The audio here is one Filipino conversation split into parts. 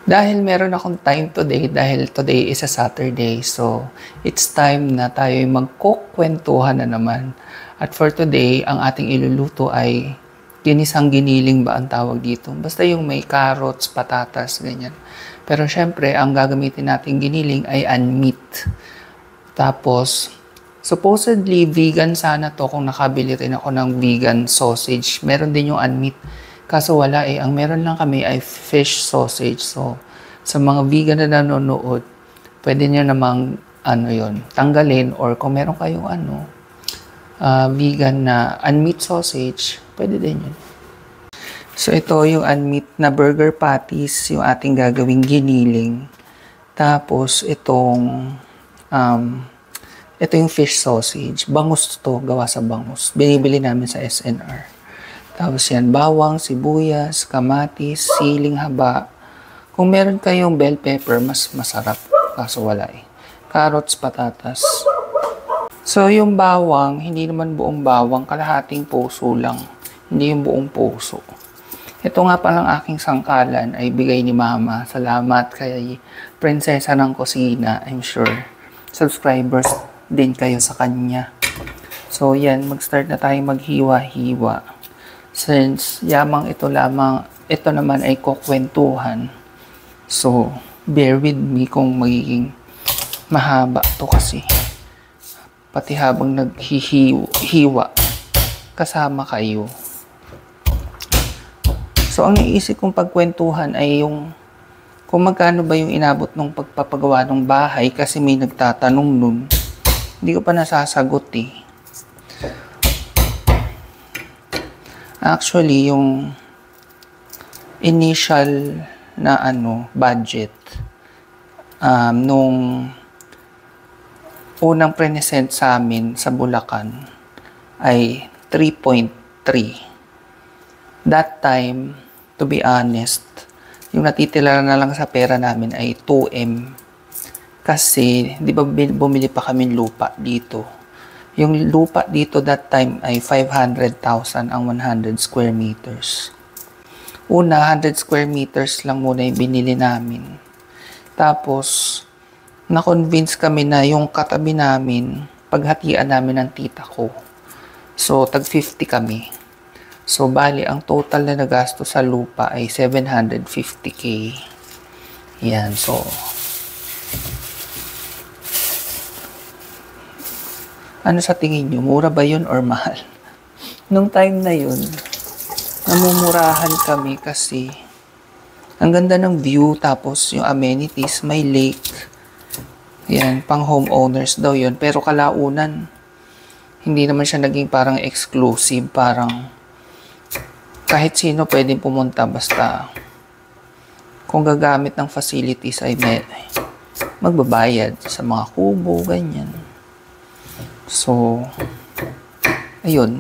Dahil meron akong time today, dahil today is a Saturday, so it's time na tayo magkukwentuhan na naman. At for today, ang ating iluluto ay ginisang giniling ba ang tawag dito? Basta yung may carrots, patatas, ganyan. Pero syempre, ang gagamitin natin giniling ay unmeat. Tapos, supposedly vegan sana to kung nakabili rin ako ng vegan sausage. Meron din yung unmeat. Kaso wala eh. Ang meron lang kami ay fish sausage. So, sa mga vegan na nanonood, pwede nyo namang tanggalin, or kung meron kayong vegan na unmeat sausage, pwede din yun. So, ito yung unmeat na burger patties, yung ating gagawing giniling. Tapos, ito yung fish sausage. Bangus to, gawa sa bangus. Binibili namin sa SNR. Tapos yan, bawang, sibuyas, kamatis, siling haba. Kung meron kayong bell pepper, mas masarap. Kaso wala eh. Carrots, patatas. So yung bawang, hindi naman buong bawang, kalahating puso lang. Hindi yung buong puso. Ito nga palang aking sangkalan ay bigay ni Mama. Salamat kay Prinsesa ng Kusina. I'm sure subscribers din kayo sa kanya. So yan, mag-start na tayo maghiwa-hiwa. Since yamang ito naman ay kukwentuhan. So, bear with me kung magiging mahaba to kasi. Pati habang naghihiwa, kasama kayo. So, ang naisip kong pagkwentuhan ay yung kung magkano ba yung inabot ng pagpapagawa ng bahay kasi may nagtatanong nun. Hindi ko pa nasasagot eh. Actually, yung initial na budget nung unang present sa amin sa Bulacan ay 3.3. That time, to be honest, yung natitira na lang sa pera namin ay 2M. Kasi, di ba bumili pa kami lupa dito? Yung lupa dito that time ay 500,000 ang 100 square meters. Una, 100 square meters lang muna yung binili namin. Tapos, na-convince kami na yung katabi namin, paghatian namin ng tita ko. So, tag 50 kami. So, bali, ang total na nagasto sa lupa ay 750K. Yan, so ano sa tingin nyo? Mura ba yun or mahal? Nung time na yun, namumurahan kami kasi ang ganda ng view, tapos yung amenities, may lake. Yan, pang homeowners daw yun. Pero kalaunan, hindi naman siya naging parang exclusive. Parang kahit sino pwedeng pumunta basta kung gagamit ng facilities ay magbabayad sa mga kubo, ganyan. So, ayun.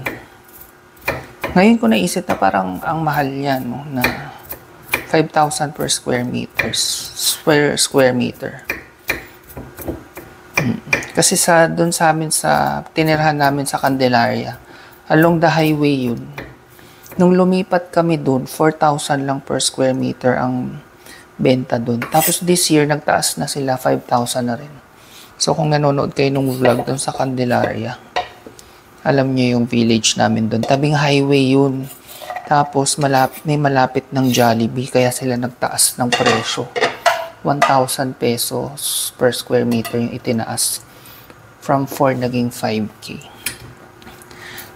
Ngayon ko naisip na parang ang mahal yan, no, na 5,000 per square meter. Kasi doon sa amin, sa tinirahan namin sa Candelaria, along the highway yun. Nung lumipat kami doon, 4,000 lang per square meter ang benta doon. Tapos this year, nagtaas na sila, 5,000 na rin. So, kung nanonood kayo nung vlog doon sa Candelaria, alam niyo yung village namin doon. Tabing highway yun. Tapos, may malapit ng Jollibee, kaya sila nagtaas ng presyo. 1,000 pesos per square meter yung itinaas. From 4 naging 5K.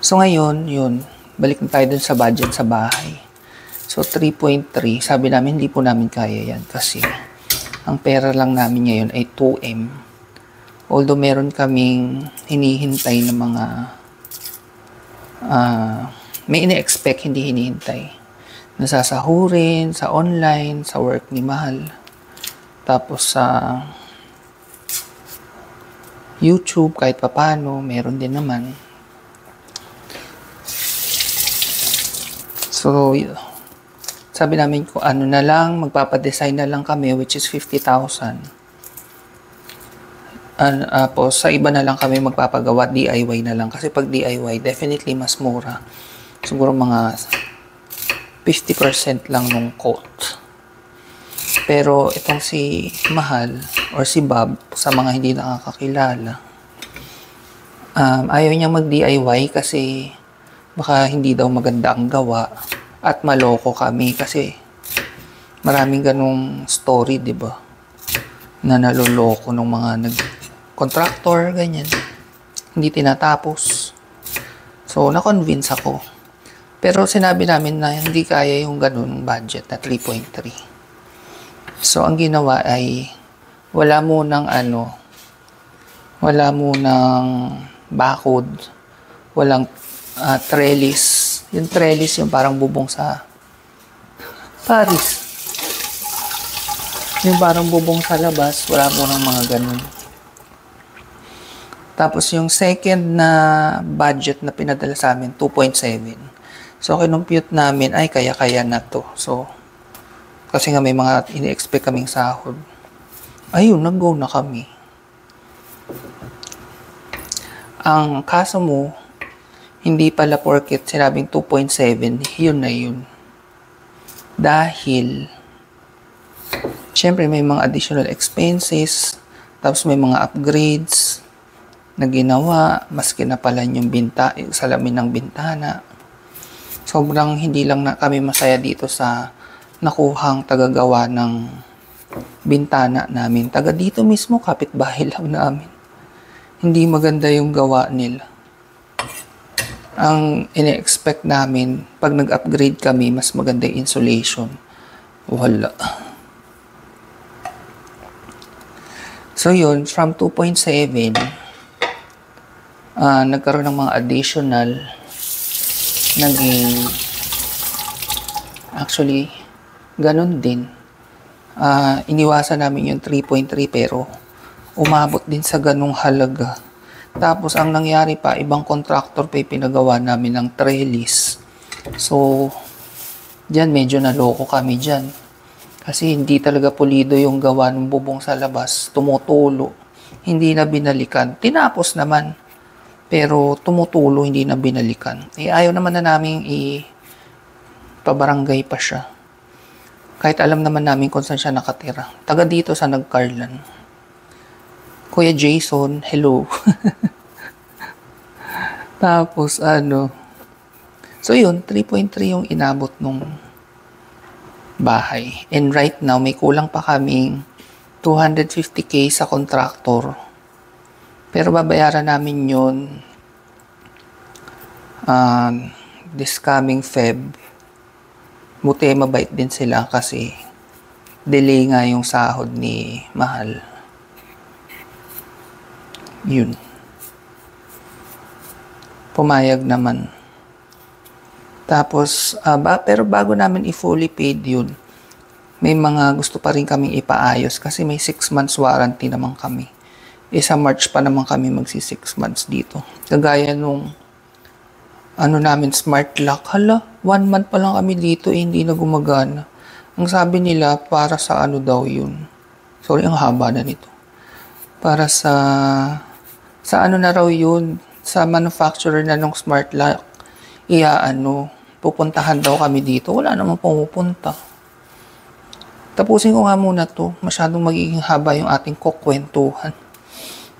So, ngayon, yun. Balik na tayo dun sa budget sa bahay. So, 3.3. Sabi namin, hindi po namin kaya yan kasi ang pera lang namin ngayon ay 2M. Although meron kaming hinihintay na mga may ine-expect, hindi hinihintay. Nasasahurin, sa online, sa work ni Mahal. Tapos sa YouTube, kahit papano, meron din naman. So, sabi namin kung ano na lang, magpapadesign na lang kami, which is 50,000. Tapos sa iba na lang kami magpapagawa, DIY na lang. Kasi pag DIY, definitely mas mura. Siguro mga 50% lang nung coat. Pero itong si Mahal or si Bob, sa mga hindi nakakakilala, ayaw niya mag-DIY kasi baka hindi daw maganda ang gawa at maloko kami kasi maraming ganong story, di ba? Na naloloko ng mga contractor, ganyan. Hindi tinatapos. So, na-convince ako. Pero sinabi namin na hindi kaya yung ganun budget na 3.3. So, ang ginawa ay wala munang bakod, walang trellis. Yung trellis yung parang bubong sa Paris. Yung parang bubong sa labas, wala munang mga ganun. Tapos yung second na budget na pinadala sa amin, 2.7. So, kinumpute namin, ay kaya-kaya na to. So, kasi nga may mga ini-expect kaming sahod. Ayun, nag-go na kami. Ang kaso mo, hindi pala porket sinabing 2.7, yun na yun. Dahil, syempre may mga additional expenses, tapos may mga upgrades na ginawa, maski na pala yung salamin ng bintana. Sobrang hindi lang na kami masaya dito sa nakuhang tagagawa ng bintana namin. Taga dito mismo, kapitbahay lang namin. Hindi maganda yung gawa nila. Ang ine-expect namin, pag nag-upgrade kami, mas maganda yung insulation. Wala. So yun, from 2.7, nagkaroon ng mga additional, actually, ganun din. Iniwasan namin yung 3.3 pero umabot din sa ganung halaga. Tapos ang nangyari pa, ibang contractor pa pinagawa namin ng trellis. So, dyan medyo naloko kami dyan. Kasi hindi talaga pulido yung gawa ng bubong sa labas. Tumutulo. Hindi na binalikan. Tinapos naman. Pero tumutulo, hindi na binalikan. Ayaw naman na namin pabarangay pa siya. Kahit alam naman namin kung saan siya nakatira. Taga dito sa Nagcarlan. Kuya Jason, hello. Tapos, so yun, 3.3 yung inabot nung bahay. And right now, may kulang pa kaming 250k sa contractor. Pero babayaran namin yun this coming Feb. Buti mabait din sila kasi delay nga yung sahod ni Mahal. Yun. Pumayag naman. Tapos, pero bago namin i-fully paid yun, may mga gusto pa rin kaming ipaayos kasi may 6 months warranty naman kami. Sa March pa naman kami magsi 6 months dito. Kagaya nung namin, smart lock. Hala, 1 month pa lang kami dito, hindi na gumagana. Ang sabi nila, para sa daw yun. Sorry, ang haba na nito. Para sa na raw yun, sa manufacturer na nung smart lock, pupuntahan daw kami dito. Wala namang pumupunta. Tapusin ko nga muna to. Masyadong magiging haba yung ating kukwentuhan.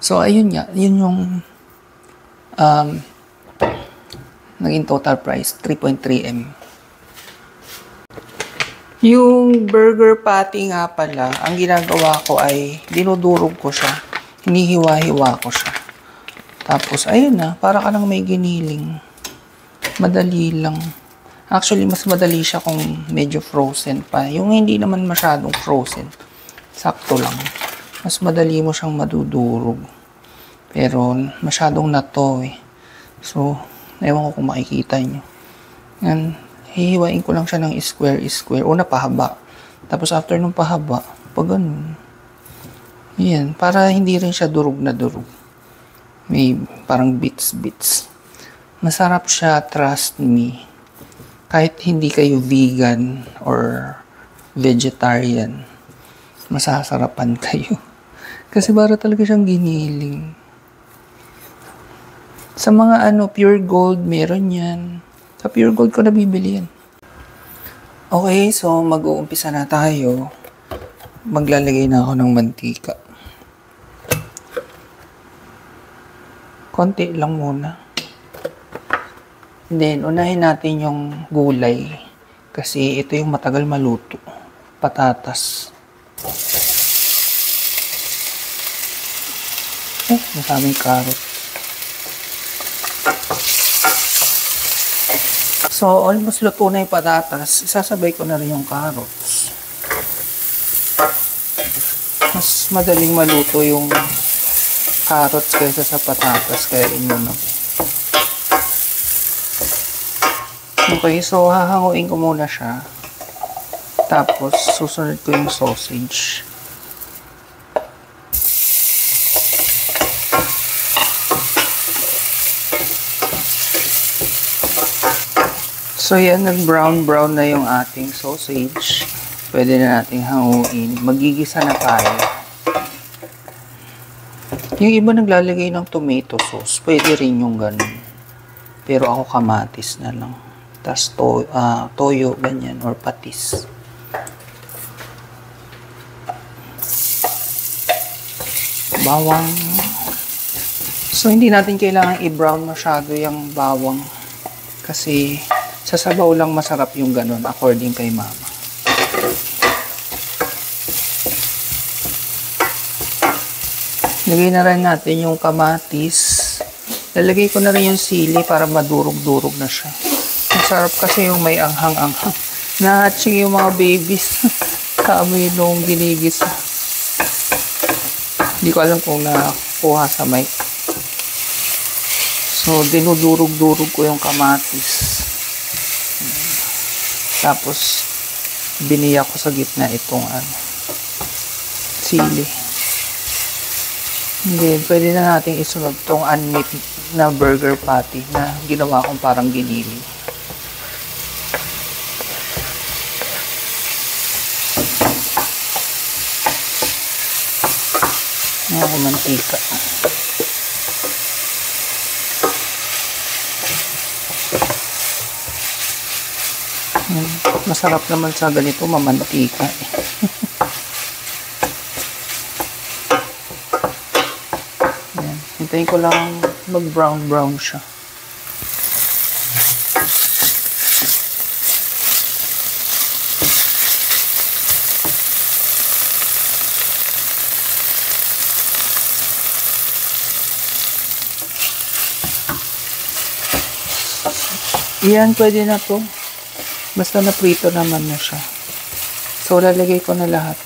So, ayun nga. Yun yung naging total price, 3.3M. Yung burger patty nga pala, ang ginagawa ko ay dinudurog ko siya. Hinihiwa-hiwa ko siya. Tapos, ayun na, para ka nang may giniling. Madali lang. Actually, mas madali siya kung medyo frozen pa. Yung hindi naman masyadong frozen, sakto lang. Mas madali mo siyang madudurog. Pero, masyadong na to eh. So, ewan ko kung makikita nyo. Yan, hihiwain ko lang siya ng square. Una, pahaba. Tapos, after nung pahaba, pag ganun. Yan, para hindi rin siya durog na durog. May parang bits. Masarap siya, trust me. Kahit hindi kayo vegan or vegetarian, masasarapan kayo. Kasi para talaga siyang giniling. Sa mga pure gold, meron yan. Sa pure gold ko nabibili yan. Okay, so mag-uumpisa na tayo. maglalagay na ako ng mantika. Konti lang muna. Then, unahin natin yung gulay. Kasi ito yung matagal maluto. Patatas. Masaming carrot. So, almost luto na yung patatas. Isasabay ko na rin yung carrots. Mas madaling maluto yung carrots kaysa sa patatas. Kaya inuna ko. Okay, so hahanguin ko muna siya. Tapos, susunod ko yung sausage. So yan, nag-brown na yung ating sausage. Pwede na nating hanguin. Magigisa na tayo. Yung iba naglalagay ng tomato sauce. Pwede rin yung ganun. Pero ako kamatis na lang. Tapos toyo, ganyan, or patis. Bawang. So hindi natin kailangan i-brown masyado yung bawang. Kasi sa sabaw lang masarap yung ganun, according kay mama. Lagay na rin natin yung kamatis. Lalagay ko na rin yung sili para madurog-durog na siya. Masarap kasi yung may anghang-anghang. Nahatsing yung mga babies. Kaamoy nung ginigisa. Hindi ko alam kung nakuha sa mic. So, dinudurog-durog ko yung kamatis. Tapos, biniyak ko sa gitna itong sili. Hindi, pwede na natin isunod itong unmeat na burger patty na ginawa kong parang ginili. Ngayon ko mantika. Masarap naman sa ganito, mamantika. Ayan. Hintayin ko lang mag-brown siya. Iyan, pwede na to. Basta na-prito naman na siya. So, lalagay ko na lahat.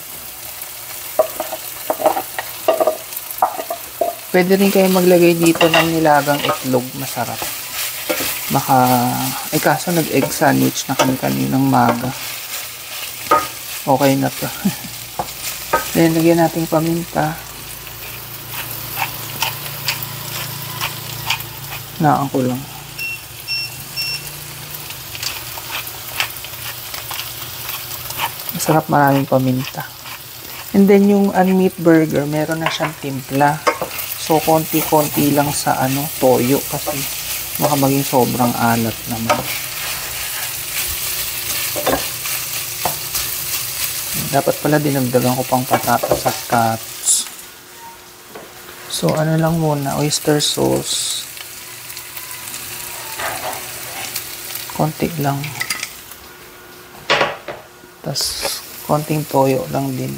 Pwede rin kayo maglagay dito ng nilagang itlog. Masarap. Baka, kaso nag-egg sandwich na kami kaninang maga. Okay na to. Then, lagyan natin paminta. Naan ko lang. Masarap, maraming paminta. And then yung unmeat burger, meron na siyang timpla. So konti-konti lang sa toyo kasi baka maging sobrang alat naman. Dapat pala dinagdagan ko pang patatas at carrots. So lang muna, oyster sauce. Konti lang. Tapos, konting toyo lang din.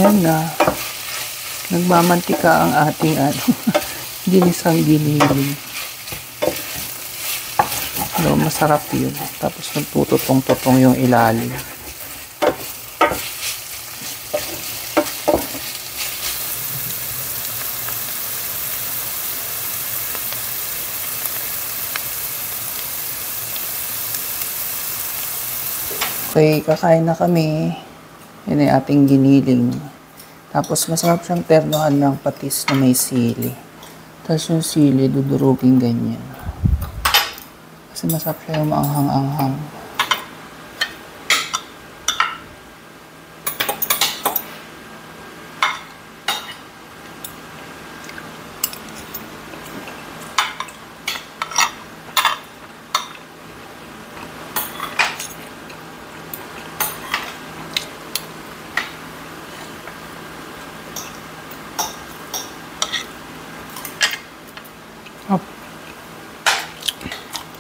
Yan na. Nagmamantika ang ating ginisang giniling. So, masarap yun. Tapos, nagtututong-tutong yung ilalim. Okay, kakain na kami. Yan ay ating giniling. Tapos masarap siyang ternohan ng patis na may sili. Tapos yung sili, dudurugin ganyan. Kasi masarap siya yung maanghang-anghang.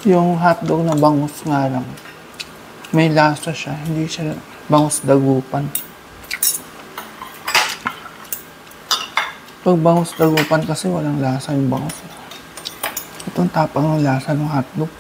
Yung hotdog na bangus nga lang. May lasa siya. Hindi siya bangus dagupan. Pag bangus dagupan kasi walang lasa yung bangus. Itong tapang ng lasa ng hotdog.